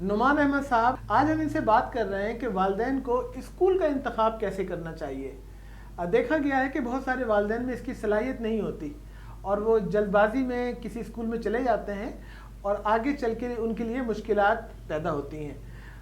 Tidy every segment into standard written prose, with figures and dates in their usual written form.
نعمان احمد صاحب، آج ہم ان سے بات کر رہے ہیں کہ والدین کو اسکول کا انتخاب کیسے کرنا چاہیے۔ دیکھا گیا ہے کہ بہت سارے والدین میں اس کی صلاحیت نہیں ہوتی اور وہ جلد بازی میں کسی اسکول میں چلے جاتے ہیں اور آگے چل کے ان کے لیے مشکلات پیدا ہوتی ہیں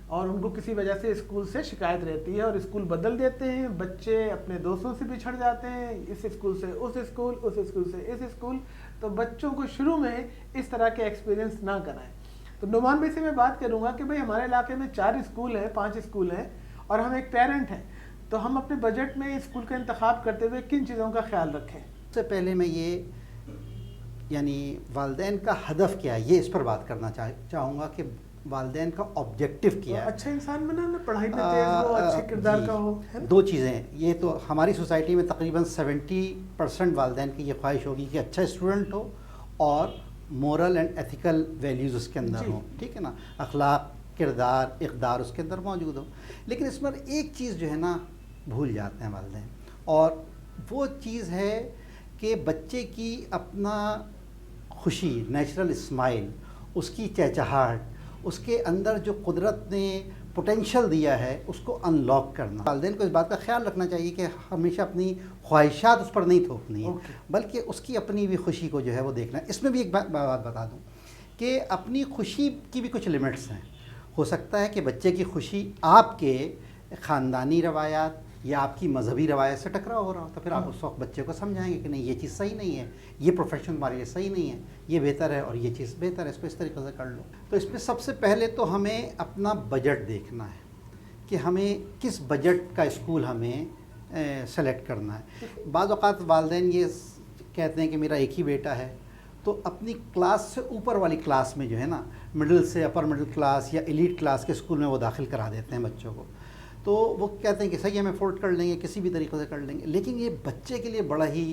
اور ان کو کسی وجہ سے اسکول سے شکایت رہتی ہے اور اسکول بدل دیتے ہیں، بچے اپنے دوستوں سے بچھڑ جاتے ہیں، اس اسکول سے اس اسکول، اس اسکول سے اس اسکول۔ تو بچوں کو شروع میں اس طرح کے ایکسپیرینس نہ کرائیں۔ تو نعمان بھائی سے میں بات کروں گا کہ بھئی ہمارے علاقے میں 4 اسکول ہیں، 5 اسکول ہیں اور ہم ایک پیرنٹ ہیں، تو ہم اپنے بجٹ میں اسکول کا انتخاب کرتے ہوئے کن چیزوں کا خیال رکھیں؟ سب سے پہلے میں یہ یعنی والدین کا ہدف کیا ہے یہ اس پر بات کرنا چاہوں گا کہ والدین کا آبجیکٹو کیا ہے۔ اچھا انسان بنانا، پڑھائی میں تیز ہو، اچھے کردار کا ہو۔ دو چیزیں ہیں، یہ تو ہماری سوسائٹی میں تقریباً 70% والدین کی یہ خواہش ہوگی کہ اچھا اسٹوڈنٹ ہو اور مورل اینڈ ایتھیکل ویلیوز اس کے اندر ہوں، ٹھیک ہے نا، اخلاق، کردار، اقدار اس کے اندر موجود ہو۔ لیکن اس پر ایک چیز جو ہے نا بھول جاتے ہیں والدین، اور وہ چیز ہے کہ بچے کی اپنا خوشی، نیچرل اسمائل، اس کی چہچہاہٹ، اس کے اندر جو قدرت نے پوٹینشیل دیا ہے اس کو ان لاک کرنا۔ والدین کو اس بات کا خیال رکھنا چاہیے کہ ہمیشہ اپنی خواہشات اس پر نہیں تھوپنی ہے، بلکہ اس کی اپنی بھی خوشی کو جو ہے وہ دیکھنا ہے۔ اس میں بھی ایک بات بتا دوں کہ اپنی خوشی کی بھی کچھ لمٹس ہیں۔ ہو سکتا ہے کہ بچے کی خوشی آپ کے خاندانی روایات یا آپ کی مذہبی روایت سے ٹکراؤ ہو رہا ہو، تو پھر آپ اس وقت بچے کو سمجھائیں گے کہ نہیں، یہ چیز صحیح نہیں ہے، یہ پروفیشن ہمارے لیے صحیح نہیں ہے، یہ بہتر ہے اور یہ چیز بہتر ہے، اس کو اس طریقے سے کر لو۔ تو اس میں سب سے پہلے تو ہمیں اپنا بجٹ دیکھنا ہے کہ ہمیں کس بجٹ کا اسکول ہمیں سلیکٹ کرنا ہے۔ بعض اوقات والدین یہ کہتے ہیں کہ میرا ایک ہی بیٹا ہے، تو اپنی کلاس سے اوپر والی کلاس میں جو ہے نا، مڈل سے اپر مڈل کلاس یا ایلیٹ کلاس کے اسکول میں وہ داخل کرا دیتے ہیں بچوں کو۔ تو وہ کہتے ہیں کہ صحیح ہم افورڈ کر لیں گے، کسی بھی طریقے سے کر لیں گے، لیکن یہ بچے کے لیے بڑا ہی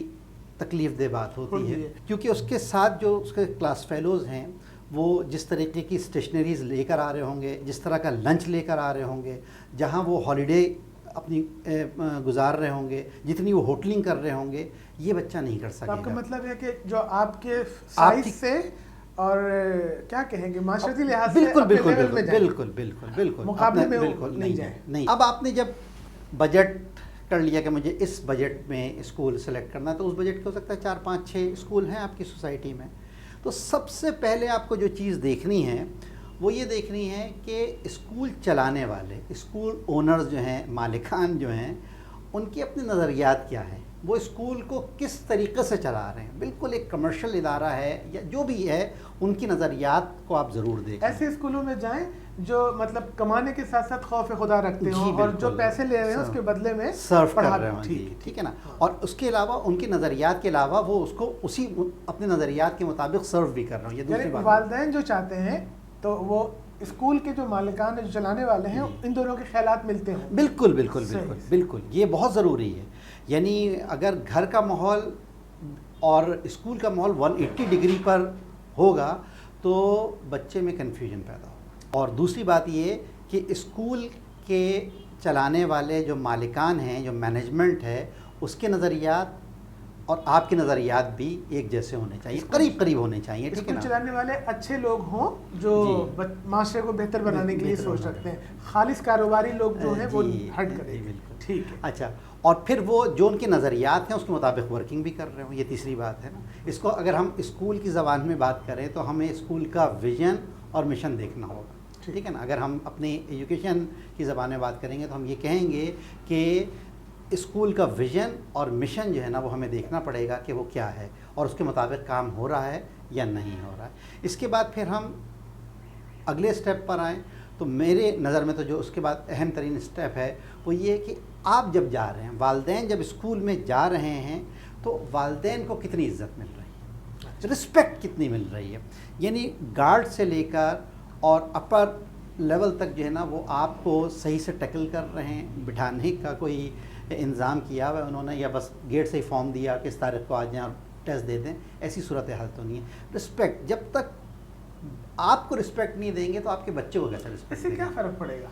تکلیف دہ بات ہوتی ہے، کیونکہ اس کے ساتھ جو اس کے کلاس فیلوز ہیں وہ جس طریقے کی اسٹیشنریز لے کر آ رہے ہوں گے، جس طرح کا لنچ لے کر آ رہے ہوں گے، جہاں وہ ہالیڈے اپنی گزار رہے ہوں گے، جتنی وہ ہوٹلنگ کر رہے ہوں گے، یہ بچہ نہیں کر سکے گا۔ آپ کا مطلب ہے کہ جو آپ کے سائز سے اور کیا کہیں گے معاشرتی لحاظ سے بالکل بالکل بالکل بالکل بالکل مقابلے میں بالکل نہیں جائے۔ نہیں، اب آپ نے جب بجٹ کر لیا کہ مجھے اس بجٹ میں اسکول سلیکٹ کرنا ہے، تو اس بجٹ کے ہو سکتا ہے 4 5 6 اسکول ہیں آپ کی سوسائٹی میں، تو سب سے پہلے آپ کو جو چیز دیکھنی ہے وہ یہ دیکھنی ہے کہ اسکول چلانے والے، اسکول اونرز جو ہیں، مالکان جو ہیں، ان کے اپنے نظریات کیا ہیں، وہ اسکول کو کس طریقے سے چلا رہے ہیں۔ بالکل ایک کمرشل ادارہ ہے یا جو بھی ہے، ان کی نظریات کو آپ ضرور دیکھیں۔ ایسے اسکولوں میں جائیں جو مطلب کمانے کے ساتھ ساتھ خوف خدا رکھتے ہوں اور جو پیسے لے رہے ہیں اس کے بدلے میں سرو کر رہے ہوں، ٹھیک ہے نا، اور اس کے علاوہ ان کے نظریات کے علاوہ وہ اس کو اسی اپنے نظریات کے مطابق سرو بھی کر رہے ہوں۔ یہ دوسری بات، والدین جو چاہتے ہیں تو وہ اسکول کے جو مالکان جو چلانے والے ہیں ان دونوں کے خیالات ملتے ہیں۔ بالکل بالکل بالکل بالکل، یہ بہت ضروری ہے۔ یعنی اگر گھر کا ماحول اور اسکول کا ماحول 180 ڈگری پر ہوگا تو بچے میں کنفیوژن پیدا ہوگا۔ اور دوسری بات یہ کہ اسکول کے چلانے والے جو مالکان ہیں، جو مینجمنٹ ہے، اس کے نظریات اور آپ کے نظریات بھی ایک جیسے ہونے چاہیے، قریب قریب ہونے چاہیے، ٹھیک ہے نا۔ اسکول چلانے والے اچھے لوگ ہوں جو معاشرے کو بہتر بنانے کے لیے سوچ رکھتے ہیں، خالص کاروباری لوگ جو ہیں وہ ہٹ کریں۔ ٹھیک ہے، اچھا، اور پھر وہ جو ان کے نظریات ہیں اس کے مطابق ورکنگ بھی کر رہے ہوں، یہ تیسری بات ہے نا۔ اس کو اگر ہم اسکول کی زبان میں بات کریں تو ہمیں اسکول کا ویژن اور مشن دیکھنا ہوگا، ٹھیک ہے نا۔ اگر ہم اپنی ایجوکیشن کی زبان میں بات کریں گے تو ہم یہ کہیں گے کہ اسکول کا ویژن اور مشن جو ہے نا وہ ہمیں دیکھنا پڑے گا کہ وہ کیا ہے اور اس کے مطابق کام ہو رہا ہے یا نہیں ہو رہا ہے۔ اس کے بعد پھر ہم اگلے اسٹیپ پر آئیں تو میرے نظر میں تو جو اس کے بعد اہم ترین اسٹیپ ہے وہ یہ ہے کہ آپ جب جا رہے ہیں، والدین جب اسکول میں جا رہے ہیں تو والدین کو کتنی عزت مل رہی ہے، رسپیکٹ کتنی مل رہی ہے۔ یعنی گارڈ سے لے کر اور اپر لیول تک جو ہے نا وہ آپ کو صحیح سے ٹیکل کر رہے ہیں، بٹھانے کا کوئی انتظام کیا ہوا ہے انہوں نے، یا بس گیٹ سے ہی فارم دیا کہ اس تاریخ کو آ جائیں اور ٹیسٹ دے دیں، ایسی صورتحال تو نہیں ہے۔ رسپیکٹ، جب تک آپ کو رسپیکٹ نہیں دیں گے تو آپ کے بچے کو کیسے رسپیکٹ؟ اس سے کیا فرق پڑے گا؟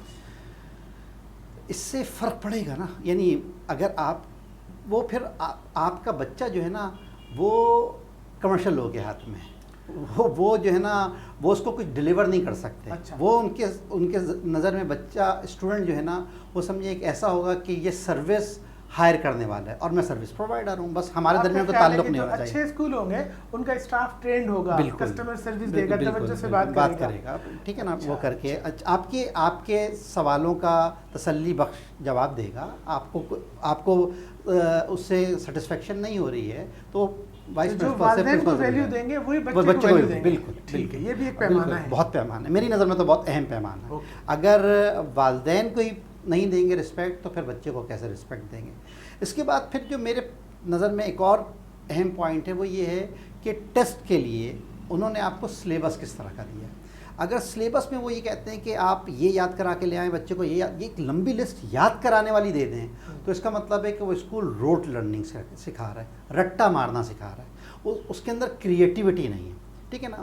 اس سے فرق پڑے گا نا، یعنی اگر آپ وہ پھر آپ کا بچہ جو ہے نا وہ کمرشل لوگوں کے ہاتھ میں ہے، وہ جو ہے نا وہ اس کو کچھ ڈلیور نہیں کر سکتے. اچھا. وہ ان کے نظر میں بچہ اسٹوڈنٹ جو ہے نا وہ سمجھے ایک ایسا ہوگا کہ یہ سروس ہائر کرنے والا ہے اور میں سروس پرووائڈر ہوں, بس ہمارے درمیان کوئی تعلق نہیں ہونا چاہیے. اچھے اسکول ہوں گے ان کا اسٹاف ٹرینڈ ہوگا, کسٹمر سروس دے گا, توجہ سے بات کرے گا, ٹھیک ہے نا, وہ کر کے آپ کے سوالوں کا تسلی بخش جواب دے گا. آپ کو اس سے سیٹسفیکشن نہیں ہو رہی ہے تو جو والدین کو ویلیو دیں گے وہی بچے کو ویلیو دیں گے. بالکل, یہ بھی ایک پیمانہ ہے, بہت پیمانہ ہے, میری نظر میں تو بہت اہم پیمانہ ہے. اگر والدین کو ہی نہیں دیں گے رسپیکٹ تو پھر بچے کو کیسے رسپیکٹ دیں گے. اس کے بعد پھر جو میرے نظر میں ایک اور اہم پوائنٹ ہے وہ یہ ہے کہ ٹیسٹ کے لیے انہوں نے آپ کو سلیبس کس طرح کا دیا ہے. اگر سلیبس میں وہ یہ کہتے ہیں کہ آپ یہ یاد کرا کے لے آئیں بچے کو, یہ ایک لمبی لسٹ یاد کرانے والی دے دیں, تو اس کا مطلب ہے کہ وہ اسکول روٹ لرننگ سکھا رہا ہے, رٹا مارنا سکھا رہا ہے, اس کے اندر کریٹیوٹی نہیں ہے. ٹھیک ہے نا,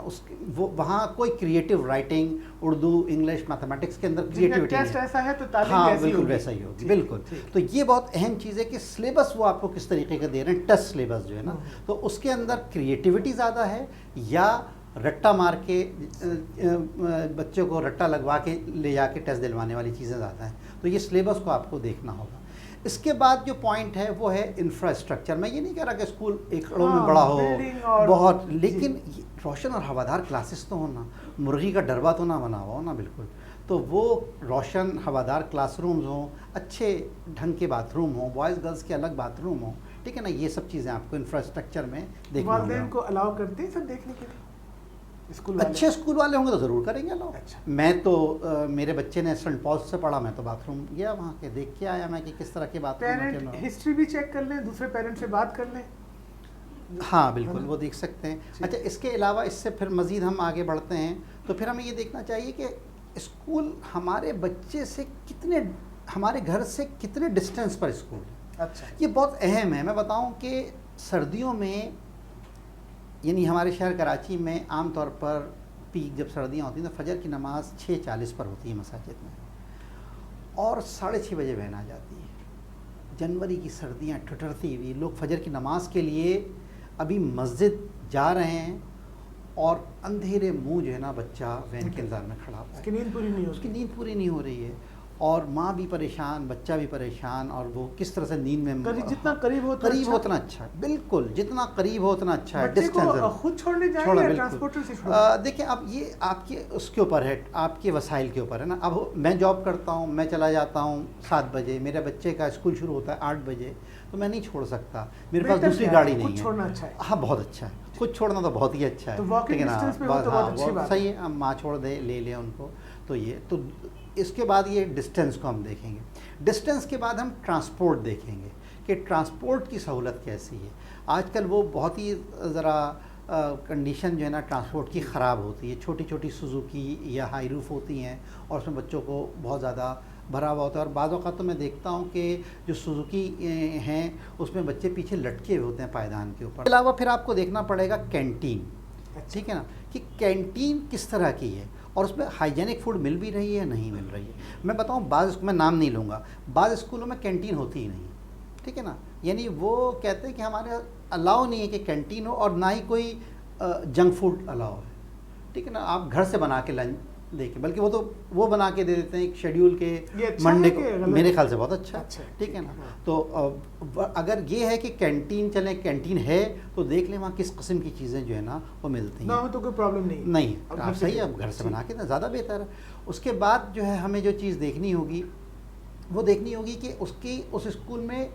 وہاں کوئی creative writing, Urdu, English, mathematics کے اندر کریٹیوٹی نہیں. ہاں بالکل ویسا ہی ہوگی, بالکل. تو یہ بہت اہم چیز ہے کہ سلیبس وہ آپ کو کس طریقے کا دے رہے ہیں, ٹیسٹ سلیبس جو ہے نا, تو اس کے اندر کریٹیوٹی زیادہ ہے یا رٹا مار کے بچوں کو رٹا لگوا کے لے جا کے ٹیسٹ دلوانے والی چیزیں زیادہ ہیں. تو یہ سلیبس کو آپ کو دیکھنا ہوگا. اس کے بعد جو پوائنٹ ہے وہ ہے انفراسٹرکچر. میں یہ نہیں کہہ رہا کہ اسکول ایکڑوں میں بڑا ہو بہت, لیکن روشن اور ہوادار کلاسز تو ہونا, مرغی کا ڈربہ تو نہ بنا ہوا ہو نا, بالکل. تو وہ روشن ہوادار کلاس رومز ہوں, اچھے ڈھنگ کے باتھ روم ہوں, بوائز گرلس کے الگ باتھ روم ہوں, ٹھیک ہے نا. یہ سب چیزیں آپ کو انفراسٹرکچر میں دیکھنا ہوگا. والدین کو الاؤ کرتے ہیں سب دیکھنے کے لیے؟ اچھے اسکول والے ہوں گے تو ضرور کریں گے لوگ. میں تو میرے بچے نے سینٹ پالس سے پڑھا, میں تو باتھ روم گیا وہاں کے, دیکھ کے آیا میں کہ کس طرح کے باتھ روم. پیرنٹ ہسٹری بھی چیک کر لیں, دوسرے پیرنٹ سے بات کر لیں. ہاں بالکل, وہ دیکھ سکتے ہیں. اچھا, اس کے علاوہ اس سے پھر مزید ہم آگے بڑھتے ہیں تو پھر ہمیں یہ دیکھنا چاہیے کہ اسکول ہمارے بچے سے کتنے, ہمارے گھر سے کتنے ڈسٹینس پر اسکول ہے. اچھا, یہ بہت اہم ہے. میں بتاؤں کہ سردیوں میں, یعنی ہمارے شہر کراچی میں عام طور پر پیک جب سردیاں ہوتی ہیں تو فجر کی نماز 6:40 پر ہوتی ہے مساجد میں, اور 6:30 بجے بہن آ جاتی ہے. جنوری کی سردیاں ٹھٹرتی ہوئی, لوگ فجر کی نماز کے لیے ابھی مسجد جا رہے ہیں اور اندھیرے منہ جو ہے نا بچہ وین کے انتظار میں کھڑا ہوا ہے, اس کی نیند پوری نہیں ہو رہی ہے, اور ماں بھی پریشان, بچہ بھی پریشان, اور وہ کس طرح سے نیند میں, جتنا قریب ہو اتنا اچھا ہے. بالکل, جتنا قریب ہو اتنا اچھا ہے. ڈسٹینس خود چھوڑنے جائیں یا ٹرانسپورٹر سے چھوڑیں. دیکھیں اب یہ آپ کے اس کے اوپر ہے, آپ کے وسائل کے اوپر ہے نا. اب میں جاب کرتا ہوں, میں چلا جاتا ہوں 7 بجے, میرے بچے کا اسکول شروع ہوتا ہے 8 بجے, تو میں نہیں چھوڑ سکتا, میرے پاس دوسری گاڑی نہیں ہے. چھوڑنا اچھا ہے. ہاں بہت اچھا ہے, خود چھوڑنا تو بہت ہی اچھا ہے, لیکن صحیح ہے, ماں چھوڑ دے, لے لیں ان کو. تو یہ تو اس کے بعد یہ ڈسٹینس کو ہم دیکھیں گے. ڈسٹینس کے بعد ہم ٹرانسپورٹ دیکھیں گے کہ ٹرانسپورٹ کی سہولت کیسی ہے. آج کل وہ بہت ہی ذرا کنڈیشن جو ہے نا ٹرانسپورٹ کی خراب ہوتی ہے. چھوٹی چھوٹی سوزوکی یا ہائی روف ہوتی ہیں اور اس میں بچوں کو بہت زیادہ بھرا ہوا ہوتا ہے, اور بعض اوقات تو میں دیکھتا ہوں کہ جو سوزوکی ہیں اس میں بچے پیچھے لٹکے ہوئے ہوتے ہیں پائیدان کے اوپر. اس کے علاوہ پھر آپ کو دیکھنا پڑے گا کینٹین, ٹھیک ہے نا, کہ کینٹین کس طرح کی ہے اور اس میں ہائیجینک فوڈ مل بھی رہی ہے نہیں مل رہی ہے. میں بتاؤں میں نام نہیں لوں گا, بعض اسکولوں میں کینٹین ہوتی ہی نہیں, ٹھیک ہے نا. یعنی وہ کہتے ہیں کہ ہمارے الاؤ نہیں ہے کہ کینٹین ہو, اور نہ ہی کوئی جنک فوڈ الاؤ ہے, ٹھیک ہے نا. آپ گھر سے بنا کے لنچ دیکھیں, بلکہ وہ بنا کے دے دیتے ہیں ایک شیڈیول کے منڈے کو. میرے خیال سے بہت اچھا, ٹھیک ہے نا. تو اگر یہ ہے کہ کینٹین چلیں, کینٹین ہے تو دیکھ لیں وہاں کس قسم کی چیزیں جو ہے نا وہ ملتی ہیں. تو کوئی پرابلم نہیں, آپ صحیح ہے, اب گھر سے بنا کے نا زیادہ بہتر ہے. اس کے بعد جو ہے ہمیں جو چیز دیکھنی ہوگی وہ دیکھنی ہوگی کہ اس اسکول میں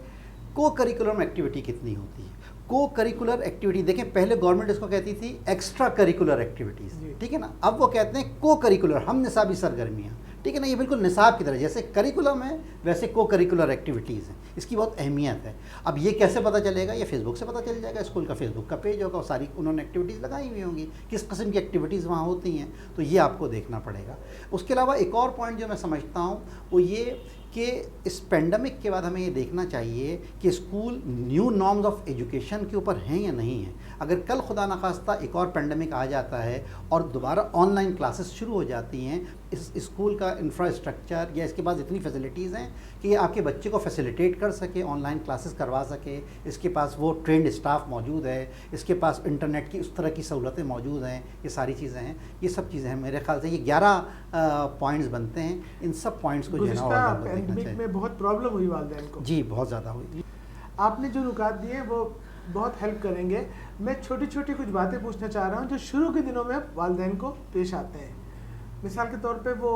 کو کریکولم ایکٹیویٹی کتنی ہوتی ہے. کو کریکولر ایکٹیویٹی دیکھیں, پہلے گورنمنٹ اس کو کہتی تھی ایکسٹرا کریکولر ایکٹیویٹیز, ٹھیک ہے نا. اب وہ کہتے ہیں کو کریکولر, ہم نصابی سرگرمیاں, ٹھیک ہے نا. یہ بالکل نصاب کی طرح, جیسے کریکولم ہے ویسے کو کریکولر ایکٹیویٹیز ہیں. اس کی بہت اہمیت ہے. اب یہ کیسے پتہ چلے گا؟ یہ فیس بک سے پتہ چل جائے گا. اسکول کا فیس بک کا پیج ہوگا, ساری انہوں نے ایکٹیویٹیز لگائی ہوئی ہوں گی, کس قسم کی ایکٹیویٹیز وہاں ہوتی ہیں, تو یہ آپ کو دیکھنا پڑے گا. اس کے علاوہ ایک اور پوائنٹ جو میں سمجھتا ہوں وہ یہ کہ اس پینڈمک کے بعد ہمیں یہ دیکھنا چاہیے کہ school new norms of education کے اوپر ہیں یا نہیں ہیں. اگر کل خدا نخواستہ ایک اور پینڈمک آ جاتا ہے اور دوبارہ آن لائن کلاسز شروع ہو جاتی ہیں اس اسکول کا انفراسٹرکچر یا اس کے پاس اتنی فیسلٹیز ہیں کہ یہ آپ کے بچے کو فیسیلیٹیٹ کر سکے، آن لائن کلاسز کروا سکے، اس کے پاس وہ ٹرینڈ اسٹاف موجود ہے، اس کے پاس انٹرنیٹ کی اس طرح کی سہولتیں موجود ہیں، یہ ساری چیزیں ہیں، یہ سب چیزیں ہیں. میرے خیال سے یہ 11 پوائنٹس بنتے ہیں. ان سب پوائنٹس کو جو ہے نا اور زیادہ دیکھنا چاہیے. میں بہت پرابلم ہوئی والدین کو. جی بہت زیادہ ہوئی. آپ نے جو نکات دیے وہ بہت ہیلپ کریں گے. میں چھوٹی چھوٹی کچھ باتیں پوچھنا چاہ رہا ہوں جو شروع کے دنوں میں والدین کو پیش آتے ہیں. مثال کے طور پہ وہ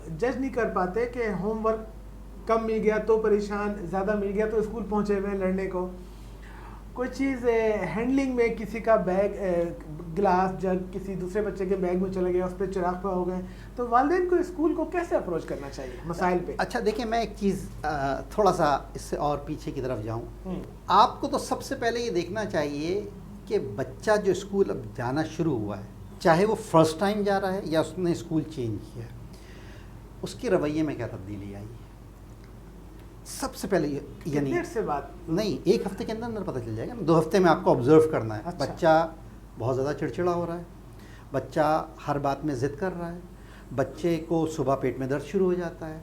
جج نہیں کر پاتے کہ ہوم ورک کم مل گیا تو پریشان، زیادہ مل گیا تو اسکول پہنچے ہوئے لڑنے کو. کوئی چیز ہینڈلنگ میں کسی کا بیگ گلاس جگ کسی دوسرے بچے کے بیگ میں چلا گیا، اس پہ چراغ پہ ہو گئے، تو والدین کو اسکول کو کیسے اپروچ کرنا چاہیے مسائل پہ؟ اچھا دیکھیں، میں ایک چیز تھوڑا سا اس سے اور پیچھے کی طرف جاؤں. آپ کو تو سب سے پہلے یہ دیکھنا چاہیے کہ بچہ جو اسکول اب جانا شروع ہوا ہے، چاہے وہ فرسٹ ٹائم جا رہا ہے یا اس نے اسکول چینج کیا ہے، اس کے رویے میں کیا تبدیلی آئی ہے. سب سے پہلے یعنی سے بات نہیں، 1 ہفتے کے اندر اندر پتہ چل جائے گا. 2 ہفتے میں آپ کو آبزرو کرنا ہے. اچھا. بچہ بہت زیادہ چڑچڑا ہو رہا ہے، بچہ ہر بات میں ضد کر رہا ہے، بچے کو صبح پیٹ میں درد شروع ہو جاتا ہے،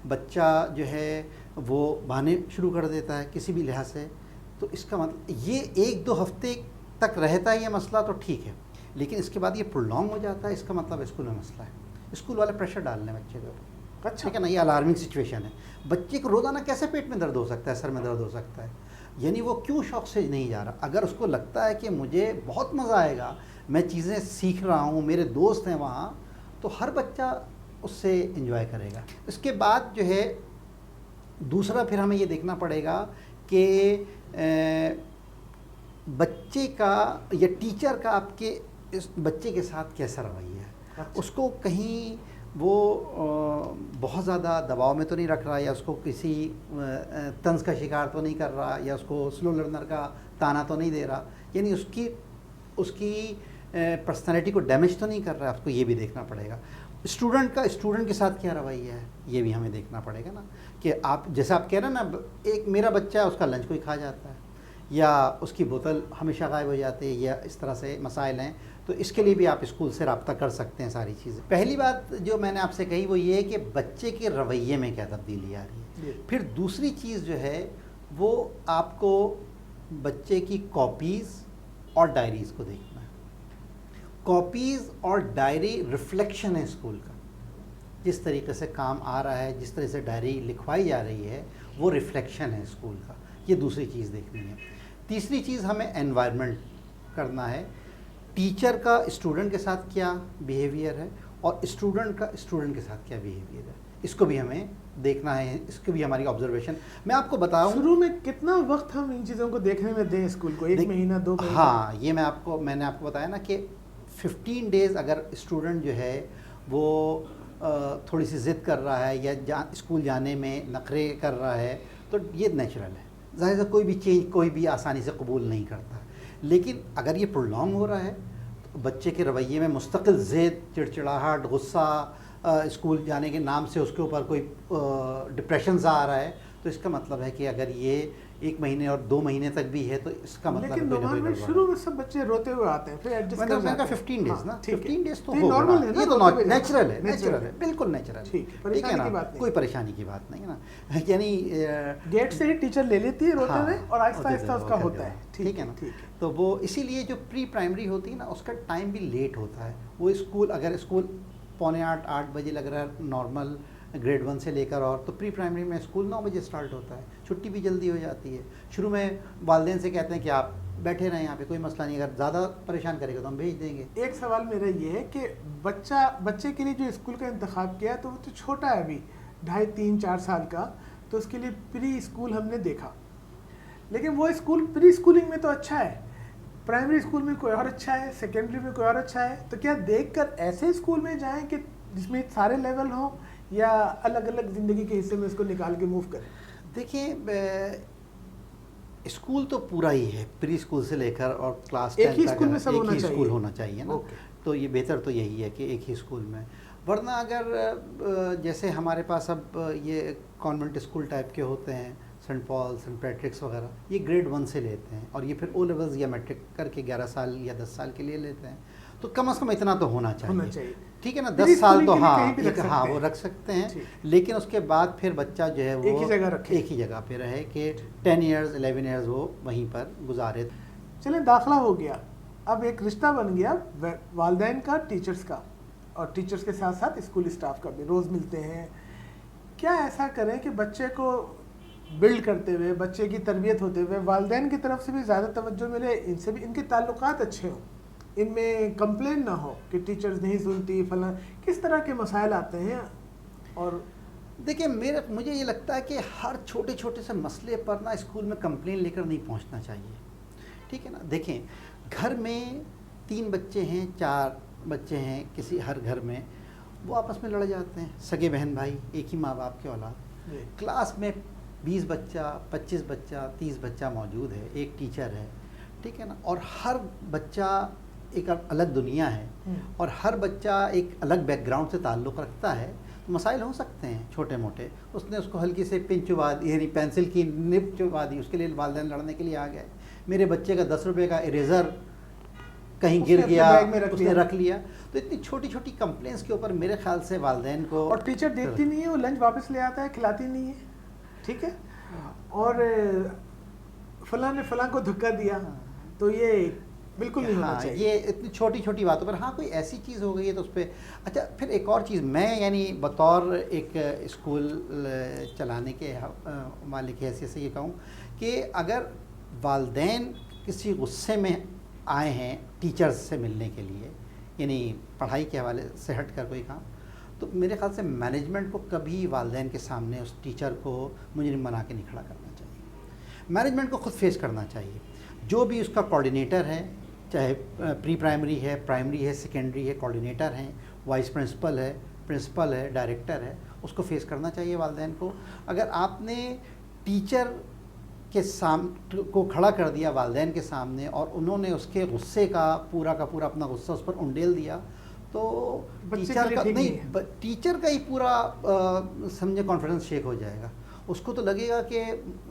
بچہ جو ہے وہ بہانے شروع کر دیتا ہے کسی بھی لحاظ سے. تو اس کا مطلب یہ 1-2 ہفتے تک رہتا ہے یہ مسئلہ تو ٹھیک ہے، لیکن اس کے بعد یہ پرولونگ ہو جاتا ہے. اس کا مطلب اسکول میں مسئلہ ہے، اسکول والے پریشر ڈال رہے ہیں بچے کے اوپر. اچھا ٹھیک ہے نا، یہ الارمنگ سچویشن ہے. بچے کو روزانہ کیسے پیٹ میں درد ہو سکتا ہے، سر میں درد ہو سکتا ہے؟ یعنی وہ کیوں شوق سے نہیں جا رہا؟ اگر اس کو لگتا ہے کہ مجھے بہت مزہ آئے گا، میں چیزیں سیکھ رہا ہوں، میرے دوست ہیں وہاں، تو ہر بچہ اس سے انجوائے کرے گا. اس کے بعد جو ہے دوسرا پھر ہمیں یہ دیکھنا پڑے گا کہ بچے کا یا ٹیچر کا آپ کے اس بچے کے ساتھ کیسا رویہ ہے. اس کو کہیں وہ بہت زیادہ دباؤ میں تو نہیں رکھ رہا، یا اس کو کسی طنز کا شکار تو نہیں کر رہا، یا اس کو سلو لرنر کا تانا تو نہیں دے رہا، یعنی اس کی پرسنالٹی کو ڈیمیج تو نہیں کر رہا. آپ کو یہ بھی دیکھنا پڑے گا. اسٹوڈنٹ کے ساتھ کیا رویہ ہے یہ بھی ہمیں دیکھنا پڑے گا نا. کہ آپ جیسے آپ کہہ رہے ہیں نا، ایک میرا بچہ ہے اس کا لنچ کوئی کھا جاتا ہے، یا اس کی بوتل ہمیشہ غائب ہو جاتی ہے، یا اس طرح سے مسائل ہیں، تو اس کے لیے بھی آپ اسکول سے رابطہ کر سکتے ہیں ساری چیزیں. پہلی بات جو میں نے آپ سے کہی وہ یہ ہے کہ بچے کے رویے میں کیا تبدیلی آ رہی ہے. پھر دوسری چیز جو ہے وہ آپ کو بچے کی کاپیز اور ڈائریز کو دیکھنا ہے. کاپیز اور ڈائری ریفلیکشن ہے اسکول کا. جس طریقے سے کام آ رہا ہے، جس طرح سے ڈائری لکھوائی جا رہی ہے، وہ ریفلیکشن ہے اسکول کا. یہ دوسری چیز دیکھنی ہے. تیسری چیز ہمیں انوائرمنٹ کرنا ہے. ٹیچر کا اسٹوڈنٹ کے ساتھ کیا بیہیویئر ہے، اور اسٹوڈنٹ کا اسٹوڈنٹ کے ساتھ کیا بیہیویئر ہے، اس کو بھی ہمیں دیکھنا ہے. اس کو بھی ہماری آبزرویشن. میں آپ کو بتاؤں شروع میں کتنا وقت ہم ان چیزوں کو دیکھنے میں دیں اسکول کو؟ 1 مہینہ 2 مہینہ؟ ہاں، یہ میں نے آپ کو بتایا نا کہ 15 ڈیز اگر اسٹوڈنٹ جو ہے وہ تھوڑی سی ضد کر رہا ہے یا اسکول جانے میں نخرے کر رہا ہے، تو یہ نیچرل ہے. ظاہر ہے کوئی بھی چینج کوئی بھی آسانی سے قبول نہیں کرتا. لیکن اگر یہ پرولونگ ہو رہا ہے تو بچے کے رویے میں مستقل ضد، چڑچڑاہٹ، غصہ، اسکول جانے کے نام سے اس کے اوپر کوئی ڈپریشنز آ رہا ہے، تو اس کا مطلب ہے کہ اگر یہ 1 مہینے اور 2 مہینے تک بھی ہے تو اس کا مطلب لیکن نارمل شروع میں سب بچے روتے ہوئے آتے ہیں، پھر ایڈجسٹ کر جاتے ہیں. 15 ڈیز نا، 15 ڈیز تو نارمل ہے، یہ تو نیچرل ہے، بالکل نیچرل. ٹھیک ہے نا، کوئی پریشانی کی بات نہیں ہے نا. یعنی گیٹ سے ہی ٹیچر لے لیتی ہے روتے ہوئے اور آہستہ آہستہ اس کا ہوتا ہے. ٹھیک ہے نا. تو وہ اسی لیے جو پری پرائمری ہوتی ہے نا، اس کا ٹائم بھی لیٹ ہوتا ہے. وہ اگر اسکول 7:45-8 بجے لگ رہا ہے نارمل گریڈ 1 سے لے کر، اور تو پری پرائمری میں اسکول 9 بجے اسٹارٹ ہوتا ہے. چھٹی بھی جلدی ہو جاتی ہے. شروع میں والدین سے کہتے ہیں کہ آپ بیٹھے رہیں یہاں پہ، کوئی مسئلہ نہیں، اگر زیادہ پریشان کرے گا تو ہم بھیج دیں گے. ایک سوال میرا یہ ہے کہ بچے کے لیے جو اسکول کا انتخاب کیا تو وہ تو چھوٹا ہے ابھی، 2.5 3 4 سال کا، تو اس کے لیے پری اسکول ہم نے دیکھا. لیکن وہ اسکول پری اسکولنگ میں تو اچھا ہے، پرائمری اسکول میں کوئی اور اچھا ہے، سیکنڈری میں کوئی اور اچھا ہے. تو کیا دیکھ کر ایسے اسکول میں جائیں کہ جس میں سارے لیول ہوں، یا الگ الگ زندگی کے حصے میں اس کو نکال کے موو کریں؟ دیکھیں، اسکول تو پورا ہی ہے، پری اسکول سے لے کر اور کلاس 10 ایک ہی اسکول میں سب ایک ہی اسکول ہونا چاہیے نا. اوکے. تو یہ بہتر تو یہی ہے کہ ایک ہی اسکول میں. ورنہ اگر جیسے ہمارے پاس اب یہ کانوینٹ اسکول ٹائپ کے ہوتے ہیں، سینٹ پال، سینٹ پیٹرکس وغیرہ، یہ گریڈ 1 سے لیتے ہیں، اور یہ پھر او لیولز یا میٹرک کر کے 11 سال یا 10 سال کے لیے لیتے ہیں. تو کم از کم اتنا تو ہونا چاہیے. ٹھیک ہے نا 10 سال تو ہاں وہ رکھ سکتے ہیں، لیکن اس کے بعد پھر بچہ جو ہے وہ ایک ہی جگہ پہ رہے کہ 10 ایئرز 11 ایئرز وہ وہیں پر گزارے. چلیں داخلہ ہو گیا، اب ایک رشتہ بن گیا والدین کا ٹیچرز کا، اور ٹیچرز کے ساتھ ساتھ اسکول اسٹاف کا بھی، روز ملتے ہیں. کیا ایسا کریں کہ بچے کو بلڈ کرتے ہوئے، بچے کی تربیت ہوتے ہوئے والدین کی طرف سے بھی زیادہ توجہ ملے، ان سے بھی ان کے تعلقات اچھے ہوں، ان میں کمپلین نہ ہو کہ ٹیچرز نہیں سنتی فلاں، کس طرح کے مسائل آتے ہیں؟ اور دیکھیں مجھے یہ لگتا ہے کہ ہر چھوٹے چھوٹے سے مسئلے پر نا اسکول میں کمپلین لے کر نہیں پہنچنا چاہیے. ٹھیک ہے نا، دیکھیں گھر میں 3 بچے ہیں 4 بچے ہیں کسی ہر گھر میں، وہ آپس میں لڑ جاتے ہیں، سگے بہن بھائی، ایک ہی ماں باپ کے اولاد. کلاس میں 20 بچہ 25 بچہ 30 بچہ موجود ہے، ایک ٹیچر ہے. ٹھیک ہے نا، اور ہر بچہ ایک الگ دنیا ہے، اور ہر بچہ ایک الگ بیک گراؤنڈ سے تعلق رکھتا ہے. مسائل ہو سکتے ہیں چھوٹے موٹے، اس نے اس کو ہلکی سے پن چبا دی، یعنی پینسل کی نب چبا دی، اس کے لیے والدین لڑنے کے لیے آ گئے. میرے بچے کا 10 روپے کا اریزر کہیں گر گیا، اس نے رکھ لیا. تو اتنی چھوٹی چھوٹی کمپلینس کے اوپر میرے خیال سے والدین کو، اور ٹیچر دیکھتی نہیں ہے، وہ لنچ واپس لے آتا ہے، کھلاتی نہیں ہے. ٹھیک ہے، اور فلاں نے فلاں کو دھکا دیا، تو یہ بالکل نہیں ہونا چاہیے. یہ اتنی چھوٹی چھوٹی باتوں پر، ہاں کوئی ایسی چیز ہو گئی ہے تو اس پہ. اچھا پھر ایک اور چیز، میں یعنی بطور ایک اسکول چلانے کے مالک کی حیثیت سے یہ کہوں کہ اگر والدین کسی غصے میں آئے ہیں ٹیچرز سے ملنے کے لیے، یعنی پڑھائی کے حوالے سے ہٹ کر کوئی کام، تو میرے خیال سے مینجمنٹ کو کبھی والدین کے سامنے اس ٹیچر کو مجرم بنا کے نہیں کھڑا کرنا چاہیے. مینجمنٹ کو خود فیس کرنا چاہیے. جو بھی اس کا کوآرڈینیٹر ہے، چاہے پری پرائمری ہے، پرائمری ہے، سیکنڈری ہے، کوآرڈینیٹر ہیں، وائس پرنسپل ہے، پرنسپل ہے، ڈائریکٹر ہے، اس کو فیس کرنا چاہیے والدین کو. اگر آپ نے ٹیچر کے سامنے کو کھڑا کر دیا والدین کے سامنے، اور انہوں نے اس کے غصے کا پورا اپنا غصہ اس پر انڈیل دیا، تو ٹیچر کا ہی پورا سمجھے کانفیڈنس شیک ہو جائے گا. اس کو تو لگے گا کہ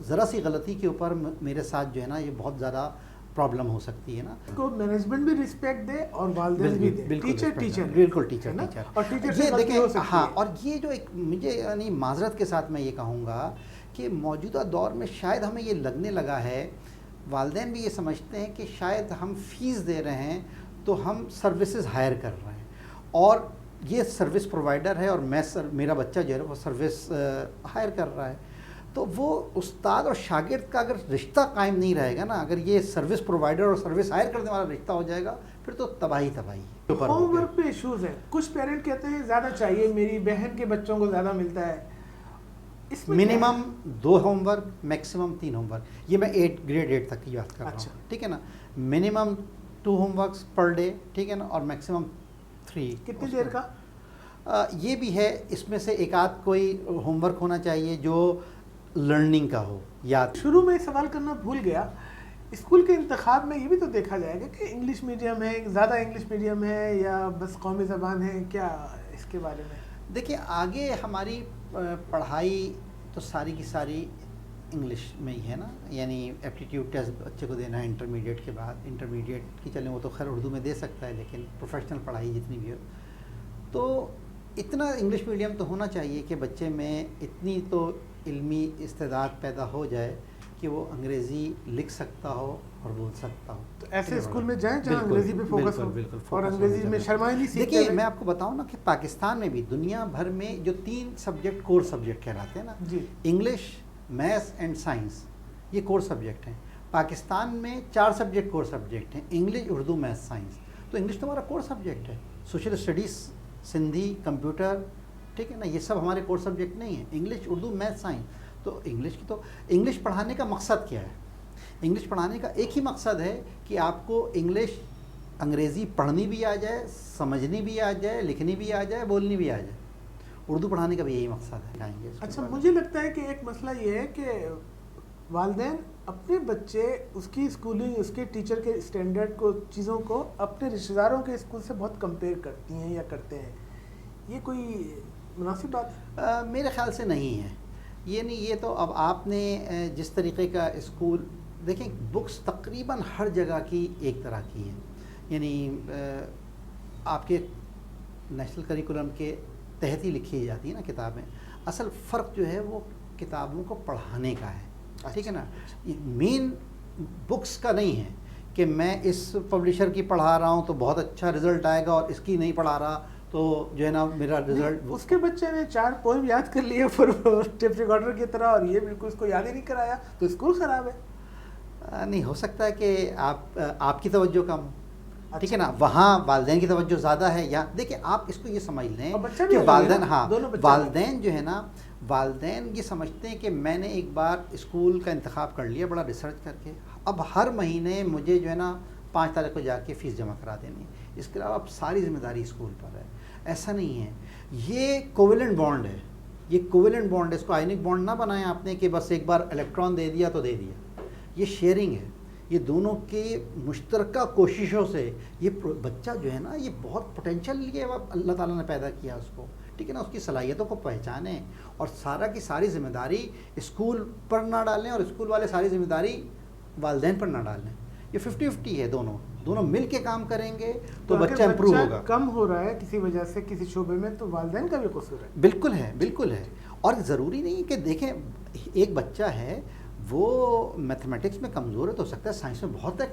ذرا سی غلطی کے اوپر میرے ساتھ جو ہے نا یہ بہت زیادہ پرابلم ہو سکتی ہے نا. کو مینجمنٹ بھی رسپیکٹ دے اور والدین بھی دے. ٹیچر بالکل ٹیچر اور ٹیچر یہ دیکھیں. ہاں، اور یہ جو ایک مجھے یعنی معذرت کے ساتھ میں یہ کہوں گا کہ موجودہ دور میں شاید ہمیں یہ لگنے لگا ہے، والدین بھی یہ سمجھتے ہیں کہ شاید ہم فیس دے رہے ہیں تو ہم سروسز ہائر کر رہے ہیں، اور یہ سروس پرووائڈر ہے اور میرا بچہ جو ہے وہ سروس ہائر کر رہا ہے. تو وہ استاد اور شاگرد کا اگر رشتہ قائم نہیں رہے گا نا، اگر یہ سروس پرووائڈر اور سروس ہائر کرنے والا رشتہ ہو جائے گا، پھر تو تباہی. ہوم ورک پہ ایشوز ہیں. کچھ پیرنٹ کہتے ہیں زیادہ چاہیے، میری بہن کے بچوں کو زیادہ ملتا ہے. Minimum 2 home work, maximum 3 home work. یہ میں گریڈ 8 تک کی بات کر رہا ہوں. ٹھیک ہے نا، minimum 2 home works per day. ٹھیک ہے نا، اور میکسیمم 3. کتنی دیر کا؟ یہ بھی ہے، اس میں سے ایک آدھ کوئی ہوم ورک ہونا چاہیے جو لرننگ کا ہو. یاد شروع میں سوال کرنا بھول گیا، اسکول کے انتخاب میں یہ بھی تو دیکھا جائے گا کہ انگلش میڈیم ہے، زیادہ انگلش میڈیم ہے یا بس قومی زبان ہے، کیا اس کے بارے میں؟ دیکھیں آگے ہماری پڑھائی تو ساری کی ساری انگلش میں ہی ہے نا، یعنی ایپٹیٹیوڈ ٹیسٹ بچے کو دینا ہے انٹرمیڈیٹ کے بعد. انٹرمیڈیٹ کی چلیں وہ تو خیر اردو میں دے سکتا ہے، لیکن پروفیشنل پڑھائی جتنی بھی ہو تو اتنا انگلش میڈیم تو ہونا چاہیے کہ بچے میں اتنی تو علمی استعداد پیدا ہو جائے کہ وہ انگریزی لکھ سکتا ہو اور بول سکتا ہو. تو ایسے اسکول میں جائیں جہاں انگریزی پہ فوکس ہو اور انگریزی میں شرمائے نہیں سیکھتے. دیکھیے میں آپ کو بتاؤں نا کہ پاکستان میں بھی دنیا بھر میں جو 3 سبجیکٹ کور سبجیکٹ کہلاتے ہیں نا، انگلش، میتھس اینڈ سائنس، یہ کور سبجیکٹ ہیں. پاکستان میں 4 سبجیکٹ کور سبجیکٹ ہیں، انگلش، اردو، میتھس، سائنس. تو انگلش تو ہمارا کور سبجیکٹ ہے. سوشل اسٹڈیز، سندھی، کمپیوٹر، ٹھیک ہے نا، یہ سب ہمارے کور سبجیکٹ نہیں ہیں. English, Urdu, math, science. تو انگلش پڑھانے کا مقصد کیا ہے؟ انگلش پڑھانے کا ایک ہی مقصد ہے کہ آپ کو انگریزی پڑھنی بھی آ جائے، سمجھنی بھی آ جائے، لکھنی بھی آ جائے، بولنی بھی آ جائے. اردو پڑھانے کا بھی یہی مقصد ہے. اچھا، مجھے لگتا ہے کہ ایک مسئلہ یہ ہے کہ والدین اپنے بچے، اس کی اسکولنگ، اس کے ٹیچر کے اسٹینڈرڈ کو، چیزوں کو اپنے رشتہ داروں کے اسکول سے بہت کمپیئر کرتی ہیں یا کرتے ہیں. یہ کوئی مناسب بات؟ میرے خیال سے نہیں ہے. یہ تو اب آپ نے جس طریقے کا اسکول دیکھیں، بکس تقریباً ہر جگہ کی ایک طرح کی ہیں. یعنی آپ کے نیشنل کریکولم کے تحت ہی لکھی جاتی ہیں نا کتابیں. اصل فرق جو ہے وہ کتابوں کو پڑھانے کا ہے, ٹھیک ہے نا, مین بکس کا نہیں ہے کہ میں اس پبلشر کی پڑھا رہا ہوں تو بہت اچھا رزلٹ آئے گا اور اس کی نہیں پڑھا رہا تو جو ہے نا میرا رزلٹ. اس کے بچے نے 4 پوئم یاد کر لیے ٹیپ ریکارڈر کی طرح اور یہ بالکل اس کو یاد ہی نہیں کرایا, تو اسکول خراب ہے. نہیں, ہو سکتا ہے کہ آپ کی توجہ کم, ٹھیک ہے نا, وہاں والدین کی توجہ زیادہ ہے. یا دیکھیں آپ اس کو یہ سمجھ لیں کہ والدین, ہاں والدین جو ہے نا, والدین یہ سمجھتے ہیں کہ میں نے ایک بار اسکول کا انتخاب کر لیا بڑا ریسرچ کر کے, اب ہر مہینے مجھے جو ہے نا 5 تاریخ کو جا کے فیس جمع کرا دینی, اس کے علاوہ اب ساری ذمہ داری اسکول پر ہے. ایسا نہیں ہے, یہ کوویلنٹ بانڈ ہے, یہ کوویلنٹ بانڈ ہے. اس کو آئینک بانڈ نہ بنائیں آپ نے کہ بس ایک بار الیکٹران دے دیا تو دے دیا. یہ شیئرنگ ہے, یہ دونوں کی مشترکہ کوششوں سے یہ بچہ جو ہے نا یہ بہت پوٹینشیل یہ اللہ تعالیٰ نے پیدا کیا اس کو, ٹھیک ہے نا, اس کی صلاحیتوں کو پہچانیں اور سارا کی ساری ذمہ داری اسکول پر نہ ڈالیں اور اسکول والے ساری ذمہ داری والدین پر نہ ڈالیں. یہ 50-50 ہے, دونوں مل کے کام کریں گے تو بچہ امپروو ہوگا. کم ہو رہا ہے کسی وجہ سے کسی شعبے میں تو والدین کا بھی قصور ہے. بالکل ہے, بالکل ہے. اور ضروری نہیں کہ دیکھیں ایک بچہ ہے وہ میتھمیٹکس میں کمزور ہے تو ہو سکتا ہے سائنس میں بہت ہے,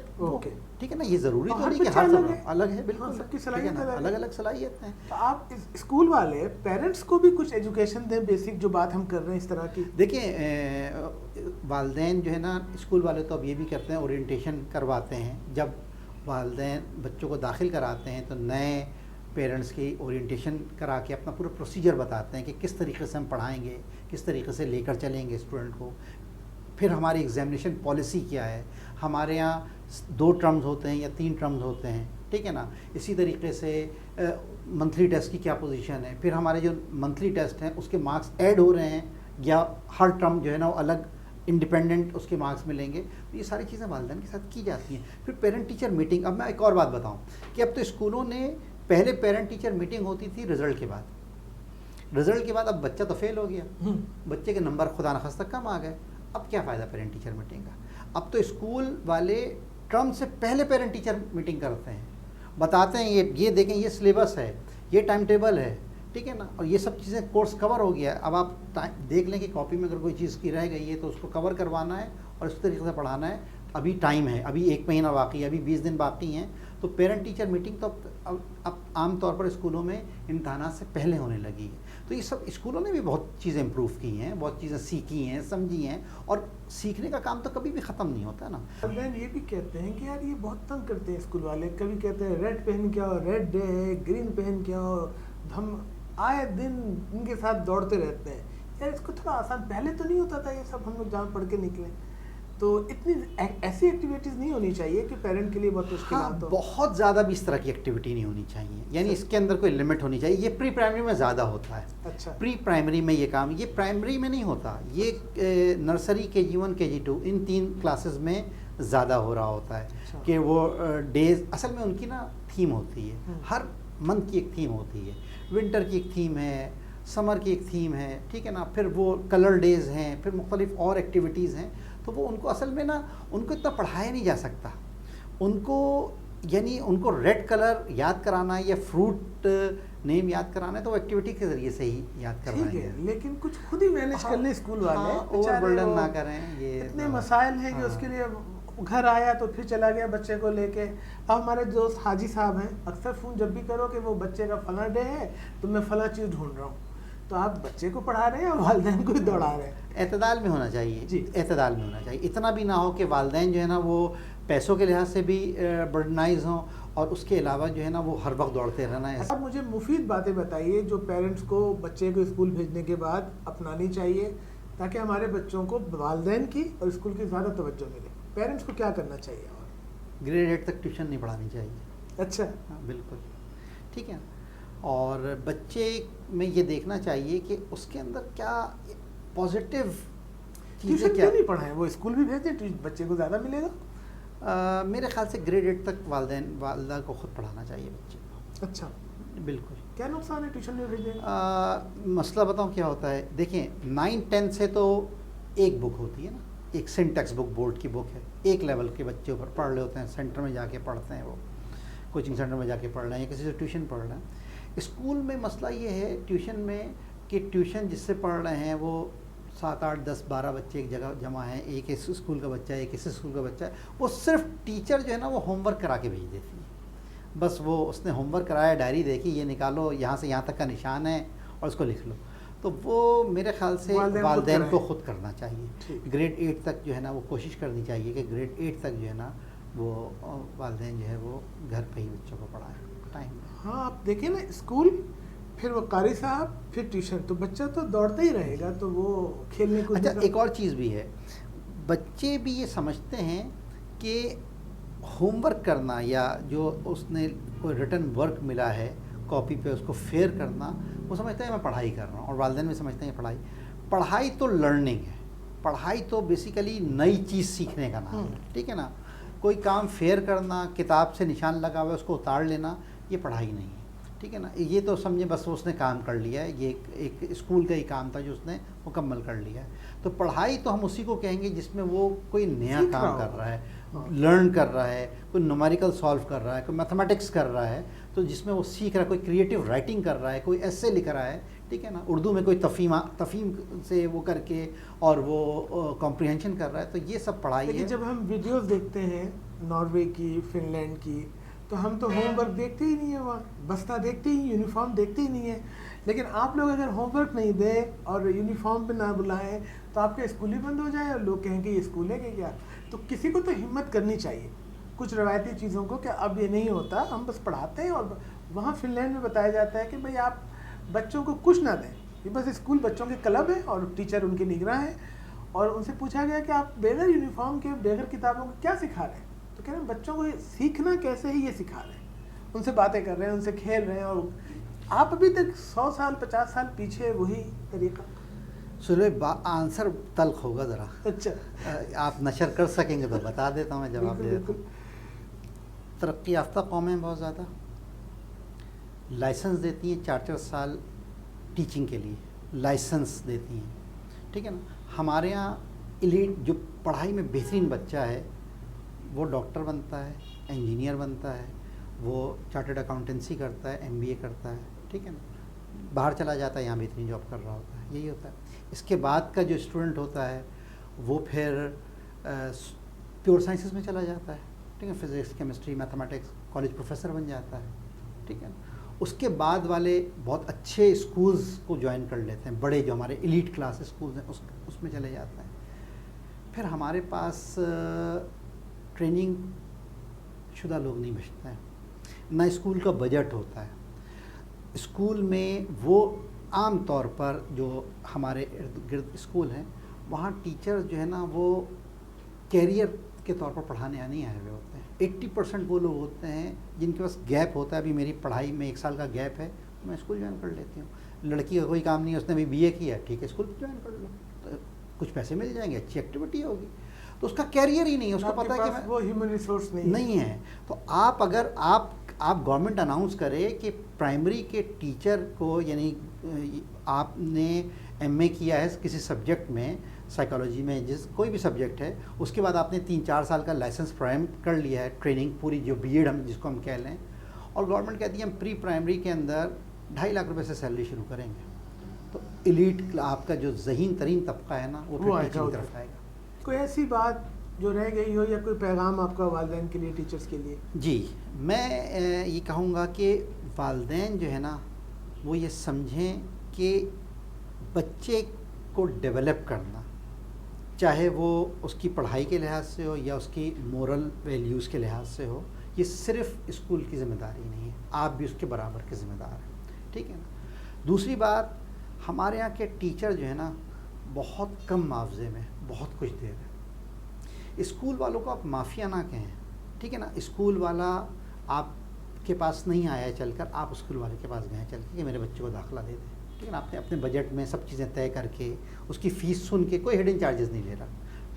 ٹھیک ہے نا, یہ ضروری تو نہیں کہ ہر سب الگ ہے, بالکل سب کی صلاحیت الگ الگ صلاحیت ہیں. تو آپ اسکول والے پیرنٹس کو بھی کچھ ایجوکیشن دیں, بیسک جو بات ہم کر رہے ہیں اس طرح کی. دیکھیں والدین جو ہے نا, اسکول والے تو اب یہ بھی کرتے ہیں اورینٹیشن کرواتے ہیں. جب والدین بچوں کو داخل کراتے ہیں تو نئے پیرنٹس کی اورینٹیشن کرا کے اپنا پورا پروسیجر بتاتے ہیں کہ کس طریقے سے ہم پڑھائیں گے, کس طریقے سے لے کر چلیں گے اسٹوڈنٹ کو. پھر ہماری ایگزامینیشن پالیسی کیا ہے, ہمارے یہاں 2 ٹرمز ہوتے ہیں یا 3 ٹرمز ہوتے ہیں, ٹھیک ہے نا. اسی طریقے سے منتھلی ٹیسٹ کی کیا پوزیشن ہے, پھر ہمارے جو منتھلی ٹیسٹ ہیں اس کے مارکس ایڈ ہو رہے ہیں یا ہر ٹرم جو ہے نا وہ الگ انڈیپینڈنٹ اس کے مارکس ملیں گے. تو یہ ساری چیزیں والدین کے ساتھ کی جاتی ہیں. پھر پیرنٹ ٹیچر میٹنگ, اب میں ایک اور بات بتاؤں کہ اب تو اسکولوں نے, پہلے پیرنٹ ٹیچر میٹنگ ہوتی تھی رزلٹ کے بعد, رزلٹ کے بعد اب بچہ تو فیل ہو گیا, بچے کے نمبر خدا نخواستہ کم آ گئے, اب کیا فائدہ پیرنٹ ٹیچر میٹنگ کا. اب تو اسکول والے ٹرم سے پہلے پیرنٹ ٹیچر میٹنگ کرتے ہیں, بتاتے ہیں یہ دیکھیں یہ سلیبس ہے, یہ ٹائم ٹیبل ہے, ٹھیک ہے نا, اور یہ سب چیزیں کورس کور ہو گیا ہے. اب آپ دیکھ لیں کہ کاپی میں اگر کوئی چیز کی رہ گئی ہے تو اس کو کور کروانا ہے اور اس طریقے سے پڑھانا ہے. ابھی ٹائم ہے, ابھی 1 مہینہ باقی ہے, ابھی 20 دن باقی ہیں. تو پیرنٹ ٹیچر میٹنگ تو اب عام طور پر اسکولوں میں امتحانات سے پہلے ہونے لگی ہے. تو یہ سب اسکولوں نے بھی بہت چیزیں امپروو کی ہیں, بہت چیزیں سیکھی ہیں, سمجھی ہیں, اور سیکھنے کا کام تو کبھی بھی ختم نہیں ہوتا ہے نا. والدین یہ بھی کہتے ہیں کہ یار یہ بہت تنگ کرتے ہیں اسکول والے, کبھی کہتے ہیں ریڈ پہن کے آؤ, ریڈ ڈے ہے, گرین پہن کے آؤ, ہم آئے دن ان کے ساتھ دوڑتے رہتے ہیں. یار اس کو تھوڑا آسان, پہلے تو نہیں ہوتا تھا یہ سب, ہم لوگ جہاں پڑھ کے نکلیں تو اتنی ایسی ایکٹیویٹیز نہیں ہونی چاہیے کہ پیرنٹ کے لیے بہت مشکلات ہو. بہت زیادہ بھی اس طرح کی ایکٹیویٹی نہیں ہونی چاہیے, یعنی اس کے اندر کوئی لمٹ ہونی چاہیے. یہ پری پرائمری میں زیادہ ہوتا ہے. اچھا, پری پرائمری میں یہ کام, یہ پرائمری میں نہیں ہوتا, یہ نرسری KG1 KG2 ان 3 کلاسز میں زیادہ ہو رہا ہوتا ہے. کہ وہ ڈیز اصل میں ان کی نا تھیم ہوتی ہے, ہر منتھ کی ایک تھیم ہوتی ہے. ونٹر کی ایک تھیم ہے, سمر کی ایک تھیم ہے, ٹھیک ہے نا, پھر وہ کلر ڈیز ہیں, پھر مختلف اور ایکٹیویٹیز ہیں. تو وہ ان کو اصل میں نا ان کو اتنا پڑھایا نہیں جا سکتا. ان کو یعنی ان کو ریڈ کلر یاد کرانا ہے یا فروٹ نیم یاد کرانا ہے تو وہ ایکٹیویٹی کے ذریعے سے ہی یاد کروائیں گے. لیکن کچھ خود ہی مینیج کر لیں اسکول والے, اوور برڈن نہ کریں. یہ اتنے مسائل ہیں کہ اس کے لیے گھر آیا تو پھر چلا گیا بچے کو لے کے. اب ہمارے دوست حاجی صاحب ہیں, اکثر فون جب بھی کرو کہ وہ بچے کا فلاں ڈے ہے تو میں فلاں چیز ڈھونڈ رہا ہوں, تو آپ بچے کو پڑھا رہے ہیں اور والدین کو ہی دوڑا رہے ہیں. اعتدال میں ہونا چاہیے جی, اعتدال میں ہونا چاہیے. اتنا بھی نہ ہو کہ والدین جو ہے نا وہ پیسوں کے لحاظ سے بھی برڈنائز ہوں اور اس کے علاوہ جو ہے نا وہ ہر وقت دوڑتے رہنا ہے. اب مجھے مفید باتیں بتائیے جو پیرنٹس کو بچے کو اسکول بھیجنے کے بعد اپنانی چاہیے تاکہ ہمارے بچوں کو والدین کی اور اسکول کی زیادہ توجہ ملے. پیرنٹس کو کیا کرنا چاہیے؟ اور گریڈ 8 تک ٹیوشن نہیں پڑھانی چاہیے. اچھا, ہاں بالکل ٹھیک ہے. اور بچے میں یہ دیکھنا چاہیے کہ اس کے اندر کیا پازیٹیو چیزیں کیا نہیں پڑھائیں, وہ اسکول بھی بھیجیں, بچے کو زیادہ ملے گا. میرے خیال سے گریڈ 8 تک والدہ کو خود پڑھانا چاہیے بچے کو. اچھا, بالکل. کیا نقصان ہے ٹیوشن میں بھیجنے؟ مسئلہ بتاؤں کیا ہوتا ہے. دیکھیں 9-10 سے تو ایک بک ہوتی ہے نا, ایک سنٹیکس بک بورڈ کی بک ہے, ایک لیول کے بچے اوپر پڑھ رہے ہوتے ہیں, سینٹر میں جا کے پڑھتے ہیں, وہ کوچنگ سینٹر میں جا کے پڑھ رہے ہیں یا کسی سے ٹیوشن پڑھ رہے ہیں. اسکول میں مسئلہ یہ ہے ٹیوشن میں کہ ٹیوشن جس سے پڑھ رہے ہیں وہ 7 8 10 12 بچے ایک جگہ جمع ہیں، ایک اس اسکول کا بچہ ہے، ایک اس اسکول کا بچہ ہے، وہ صرف ٹیچر جو ہے نا وہ ہوم ورک کرا کے بھیج دیتی ہے، بس وہ اس نے ہوم ورک کرایا، ڈائری دیکھی، یہ نکالو یہاں سے یہاں تک کا نشان ہے اور اس کو لکھ لو. تو وہ میرے خیال سے والدین کو خود کرنا چاہیے. گریڈ 8 تک جو ہے نا وہ کوشش کرنی چاہیے کہ گریڈ 8 تک جو ہے نا وہ والدین جو ہے وہ گھر پہ ہی بچوں کو پڑھائیں ٹائم میں. ہاں آپ دیکھیں نا، اسکول پھر وہ قاری صاحب پھر ٹیوشن، تو بچہ تو دوڑتا ہی رہے گا، تو وہ کھیلنے کو. اچھا ایک اور چیز بھی ہے، بچے بھی یہ سمجھتے ہیں کہ ہوم ورک کرنا یا جو اس نے کوئی ریٹن ورک ملا ہے کاپی پہ اس کو فیئر کرنا، وہ سمجھتے ہیں میں پڑھائی کر رہا ہوں، اور والدین بھی سمجھتے ہیں پڑھائی تو لرننگ ہے، پڑھائی تو بیسیکلی نئی چیز سیکھنے کا نام ہے. ٹھیک ہے نا، کوئی کام فیئر کرنا، کتاب سے نشان لگا ہوا ہے اس کو اتار لینا، یہ پڑھائی نہیں ہے. ٹھیک ہے نا، یہ تو سمجھے بس اس نے کام کر لیا ہے، یہ ایک اسکول کا ہی کام تھا جو اس نے مکمل کر لیا ہے. تو پڑھائی تو ہم اسی کو کہیں گے جس میں وہ کوئی نیا کام کر رہا ہے، لرن کر رہا ہے، کوئی نومیریکل سالو کر رہا ہے، کوئی میتھمیٹکس کر رہا ہے، تو جس میں وہ سیکھ رہا ہے، کوئی کریٹیو رائٹنگ کر رہا ہے، کوئی ایسے لکھ رہا ہے. ٹھیک ہے نا، اردو میں کوئی تفہیم سے وہ کر کے اور وہ کمپریہنشن کر رہا ہے، تو یہ سب پڑھائی ہے. جب ہم ویڈیوز دیکھتے ہیں ناروے کی، فن لینڈ کی، تو ہم تو ہوم ورک دیکھتے ہی نہیں ہیں، وہاں بستہ دیکھتے ہی، یونیفارم دیکھتے ہی نہیں ہیں. لیکن آپ لوگ اگر ہوم ورک نہیں دیں اور یونیفارم پہ نہ بلائیں تو آپ کا اسکول ہی بند ہو جائے اور لوگ کہیں کہ یہ اسکول ہے کہ کیا. تو کسی کو تو ہمت کرنی چاہیے کچھ روایتی چیزوں کو کہ اب یہ نہیں ہوتا، ہم بس پڑھاتے ہیں. اور وہاں فن لینڈ میں بتایا جاتا ہے کہ بھئی آپ بچوں کو کچھ نہ دیں، یہ بس اسکول بچوں کے کلب ہے اور ٹیچر ان کے نگراں ہیں. اور ان سے پوچھا گیا کہ آپ بغیر یونیفارم کے، بغیر کتابوں کے کیا سکھا رہے ہیں؟ تو کہہ رہے ہیں بچوں کو سیکھنا کیسے ہے یہ سکھا رہے ہیں، ان سے باتیں کر رہے ہیں، ان سے کھیل رہے ہیں. اور آپ ابھی تک 100 سال 50 سال پیچھے وہی طریقہ. سنو آنسر تلخ ہوگا ذرا. اچھا آپ نشر کر سکیں گے تو بتا دیتا ہوں، میں جواب دے دیتا ہوں. ترقی یافتہ قومیں بہت زیادہ لائسنس دیتی ہیں 4 سال ٹیچنگ کے لیے، لائسنس دیتی ہیں. ٹھیک ہے نا، ہمارے یہاں ایلیٹ جو پڑھائی میں بہترین بچہ ہے وہ ڈاکٹر بنتا ہے، انجینئر بنتا ہے، وہ چارٹرڈ اکاؤنٹنسی کرتا ہے، MBA کرتا ہے. ٹھیک ہے نا، باہر چلا جاتا ہے، یہاں بہترین جاب کر رہا ہوتا ہے. یہی ہوتا ہے. اس کے بعد کا جو اسٹوڈنٹ ہوتا ہے وہ پھر پیور سائنسز میں چلا جاتا ہے. ٹھیک ہے، physics, chemistry, mathematics, college professor بن جاتا ہے. ٹھیک ہے نا، اس کے بعد والے بہت اچھے اسکولز کو جوائن کر لیتے ہیں، بڑے جو ہمارے ایلیٹ کلاس اسکولز ہیں اس میں چلے جاتا ہے. پھر ہمارے پاس ٹریننگ شدہ لوگ نہیں بچتے ہیں، نہ اسکول کا بجٹ ہوتا ہے. اسکول میں وہ عام طور پر جو ہمارے ارد گرد اسکول ہیں وہاں ٹیچر جو ہے نا وہ کیریئر کے طور پر پڑھانے نہیں آئے ہوئے ہوتے ہیں. 80% وہ لوگ ہوتے ہیں جن کے پاس گیپ ہوتا ہے. ابھی میری پڑھائی میں 1 سال کا گیپ ہے، میں اسکول جوائن کر لیتی ہوں. لڑکی کا کوئی کام نہیں ہے، اس نے بھی BA کیا ہے، ٹھیک ہے اسکول جوائن کر لو، تو کچھ پیسے مل جائیں گے، اچھی ایکٹیویٹی ہوگی. تو اس کا کیریئر ہی نہیں ہے، اس کو پتہ ہے کہ وہ ہیومن ریسورس نہیں ہے. تو آپ اگر آپ گورنمنٹ اناؤنس کرے کہ پرائمری کے ٹیچر کو، یعنی آپ نے MA کیا ہے کسی سبجیکٹ میں، سائیکالوجی میں، کوئی بھی سبجیکٹ ہے، اس کے بعد آپ نے 3-4 سال کا لائسنس پرائم کر لیا ہے، ٹریننگ پوری جو BEd ہم جس کو ہم کہہ لیں، اور گورنمنٹ کہتی ہے ہم پری پرائمری کے اندر 2.5 لاکھ روپے سے سیلری شروع کریں گے، تو ایلیٹ آپ کا جو ذہین ترین طبقہ ہے نا وہ پھر ٹیچنگ کی طرف آئے گا. کوئی ایسی بات جو رہ گئی ہو یا کوئی پیغام آپ کا والدین کے لیے، ٹیچرز کے لیے؟ جی، میں یہ کہوں گا کہ والدین جو ہے نا وہ یہ سمجھیں کہ بچے کو ڈیولپ کرنا، چاہے وہ اس کی پڑھائی کے لحاظ سے ہو یا اس کی مورل ویلیوز کے لحاظ سے ہو، یہ صرف اسکول کی ذمہ داری نہیں ہے، آپ بھی اس کے برابر کے ذمہ دار ہیں. ٹھیک ہے نا. دوسری بات، ہمارے یہاں کے ٹیچر جو ہے نا بہت کم معاوضے میں بہت کچھ دے رہے ہیں. اسکول والوں کو آپ مافیا نہ کہیں. ٹھیک ہے نا، اسکول والا آپ کے پاس نہیں آیا چل کر، آپ اسکول والے کے پاس گئے چل کے کہ میرے بچے کو داخلہ دے دیں. ٹھیک ہے نا، آپ نے اپنے بجٹ میں سب چیزیں طے کر کے اس کی فیس سن کے، کوئی ہڈن چارجز نہیں لے رہا،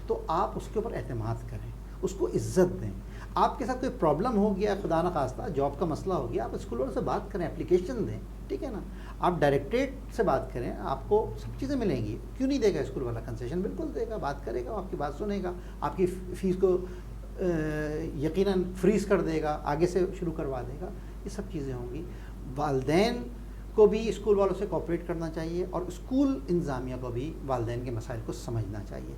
تو آپ اس کے اوپر اعتماد کریں، اس کو عزت دیں. آپ کے ساتھ کوئی پرابلم ہو گیا، خدا نخواستہ جاب کا مسئلہ ہو گیا، آپ اسکول والوں سے بات کریں، اپلیکیشن دیں. ٹھیک ہے نا، آپ ڈائریکٹریٹ سے بات کریں، آپ کو سب چیزیں ملیں گی. کیوں نہیں دے گا اسکول والا کنسیشن؟ بالکل دے گا، بات کرے گا، آپ کی بات سنے گا، آپ کی فیس کو یقیناً فریز کر دے گا، آگے سے شروع کروا دے گا. یہ سب چیزیں ہوں گی. والدین کو بھی اسکول والوں سے کوآپریٹ کرنا چاہیے اور اسکول انتظامیہ کو بھی والدین کے مسائل کو سمجھنا چاہیے،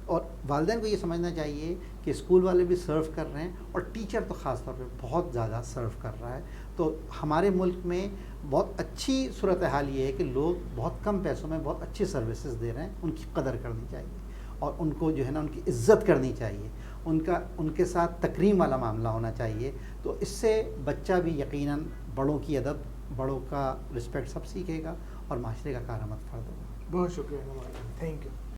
اور والدین کو یہ سمجھنا چاہیے کہ اسکول والے بھی سرو کر رہے ہیں اور ٹیچر تو خاص طور پہ بہت زیادہ سرو کر رہا ہے. تو ہمارے ملک میں بہت اچھی صورتحال یہ ہے کہ لوگ بہت کم پیسوں میں بہت اچھی سروسز دے رہے ہیں. ان کی قدر کرنی چاہیے اور ان کو جو ہے نا ان کی عزت کرنی چاہیے، ان کے ساتھ تکریم والا معاملہ ہونا چاہیے. تو اس سے بچہ بھی یقیناً بڑوں کی ادب، بڑوں کا رسپیکٹ سب سیکھے گا اور معاشرے کا کارآمد فرد ہوگا. بہت شکریہ، تھینک یو.